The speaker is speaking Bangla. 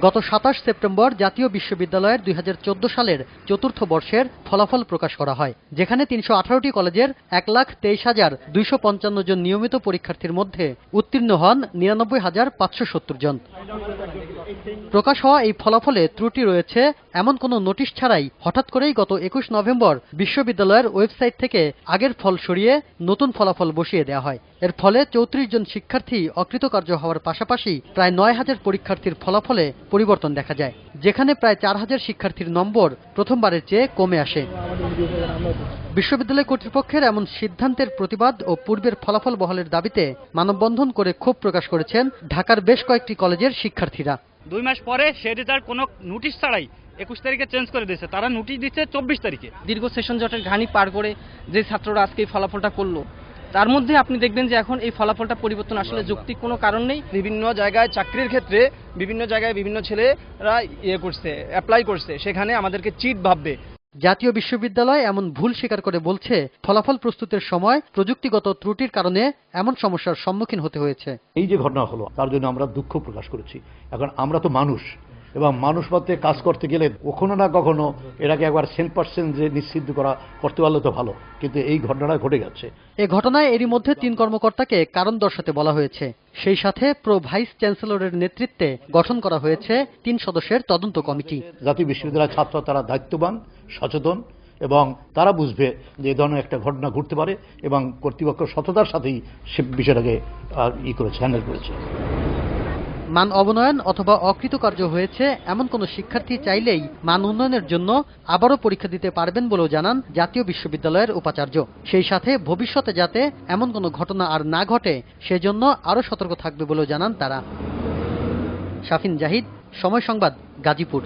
গত ২৭ সেপ্টেম্বর জাতীয় বিশ্ববিদ্যালয়ের ২০১৪ সালের চতুর্থ বর্ষের ফলাফল প্রকাশ করা হয়, যেখানে ৩১৮টি কলেজের ১,২৩,২৫৫ জন নিয়মিত পরীক্ষার্থীর মধ্যে উত্তীর্ণ হন ৯৯,৫৭০ জন। প্রকাশ হওয়া এই ফলাফলে ত্রুটি রয়েছে এমন কোনো নোটিশ ছাড়াই হঠাৎ করেই গত ২১ নভেম্বর বিশ্ববিদ্যালয়ের ওয়েবসাইট থেকে আগের ফল সরিয়ে নতুন ফলাফল বসিয়ে দেওয়া হয়। এর ফলে ৩৪ জন শিক্ষার্থী অকৃতকার্য হওয়ার পাশাপাশি প্রায় ৯,০০০ পরীক্ষার্থীর ফলাফলে পরিবর্তন দেখা যায়, যেখানে প্রায় ৪,০০০ শিক্ষার্থীর নম্বর প্রথমবারের চেয়ে কমে আসে। বিশ্ববিদ্যালয় কর্তৃপক্ষের এমন সিদ্ধান্তের প্রতিবাদ ও পূর্বের ফলাফল বহালের দাবিতে মানববন্ধন করে ক্ষোভ প্রকাশ করেছেন ঢাকার বেশ কয়েকটি কলেজের শিক্ষার্থীরা। 2 মাস পরে সে রেজাল্ট কোনো নোটিশ ছাড়াই 21 তারিখে চেঞ্জ করে দিয়েছে, তারা নোটিশ দিচ্ছে 24 তারিখে। দীর্ঘ সেশন জটের ঘানি পার করে যে ছাত্ররা আজকে এই ফলাফলটা করলো, তার মধ্যে আপনি দেখবেন যে এখন এই ফলাফলটা পরিবর্তন আসলে যৌক্তিক কোনো কারণ নেই। বিভিন্ন জায়গায় চাকরির ক্ষেত্রে বিভিন্ন জায়গায় বিভিন্ন ছেলেরা অ্যাপ্লাই করছে, সেখানে আমাদেরকে চিট ভাববে। জাতীয় বিশ্ববিদ্যালয় এমন ভুল স্বীকার করে বলছে, ফলাফল প্রস্তুতের সময় প্রযুক্তিগত ত্রুটির কারণে এমন সমস্যার সম্মুখীন হতে হয়েছে। এই যে ঘটনা হলো তার জন্য আমরা দুঃখ প্রকাশ করেছি। এখন আমরা তো মানুষ, এবং মানুষ পথে কাজ করতে গেলে কখনো না কখনো এটাকে একবার 100% যে নিশ্চিত করতে পারলে তো ভালো, কিন্তু এই ঘটনাটা ঘটে গেছে। এই ঘটনায় এরই মধ্যে ৩ কর্মকর্তাকে কারণ দর্শাতে বলা হয়েছে। সেই সাথে প্রো ভাইস চ্যান্সেলরের নেতৃত্বে গঠন করা হয়েছে ৩ সদস্যের তদন্ত কমিটি। জাতীয় বিশ্ববিদ্যালয়ের ছাত্র তারা দায়িত্ববান, সচেতন, এবং তারা বুঝবে যে এই ধরনের একটা ঘটনা ঘটতে পারে, এবং কর্তৃপক্ষ সততার সাথেই সে বিষয়টাকে হ্যান্ডেল করেছে। মান অবনয়ন অথবা অকৃতকার্য হয়েছে এমন কোনো শিক্ষার্থী চাইলেই মান উন্নয়নের জন্য আবারও পরীক্ষা দিতে পারবেন বলেও জানান জাতীয় বিশ্ববিদ্যালয়ের উপাচার্য। সেই সাথে ভবিষ্যতে যাতে এমন কোনো ঘটনা আর না ঘটে সেজন্য আরও সতর্ক থাকবে বলেও জানান তারা। শাফিন জাহিদ, সময় সংবাদ, গাজীপুর।